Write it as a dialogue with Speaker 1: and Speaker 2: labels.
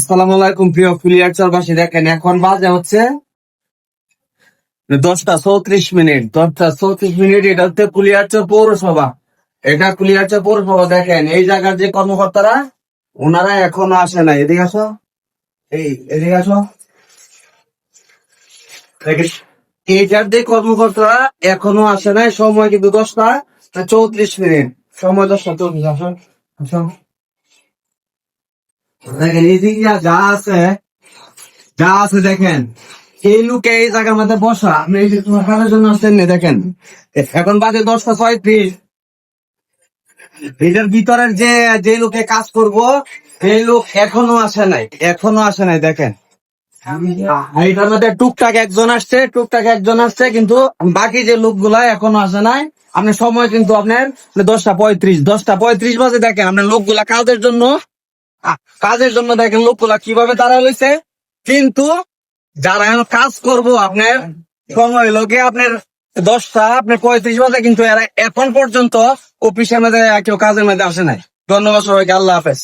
Speaker 1: আসসালামু আলাইকুম প্রিয় ফুলিয়ারচরবাসী, দেখেন এখন বাজে হচ্ছে 10টা 34 মিনিট। 10টা 34 মিনিট। এটা হচ্ছে ফুলিয়ারচর পৌরসভা। এটা ফুলিয়ারচর পৌরসভা। দেখেন এই জায়গার যে কর্মকর্তারা, ওনারা এখনো আসে নাই। এদিকে আসো, এদিকে আসো। দেখেন এইটার যে কর্মকর্তারা এখনো আসে নাই। সময় কিন্তু 10টা 34 মিনিট। সময় 10টা 34। আসো, আসো। দেখেন এইদিকে যা আছে দেখেন। এই লোকে এই জায়গার মধ্যে বসা, আপনি এই যে তোমার কাজের জন্য আসছেন না, দেখেন এখন বাজে 10টা 36। এটার ভিতরের যে যে লোকে কাজ করব, এই লোক এখনো আসে নাই দেখেন। এইটার মধ্যে টুকটাক একজন আসছে কিন্তু বাকি যে লোকগুলা এখনো আসে নাই। আপনার সময় কিন্তু আপনার 10টা 35 বাজে। দেখেন আপনার লোকগুলা কাজের জন্য দেখেন লোকগুলা কিভাবে দাঁড়ায় লইছে। কিন্তু যারা এখন কাজ করব আপনার সময় লোকে আপনার 10টা 35 বাজে, কিন্তু এরা এখন পর্যন্ত অফিসের মধ্যে কেউ কাজের মধ্যে আসে নাই। ধন্যবাদ সবাইকে, আল্লাহ হাফেজ।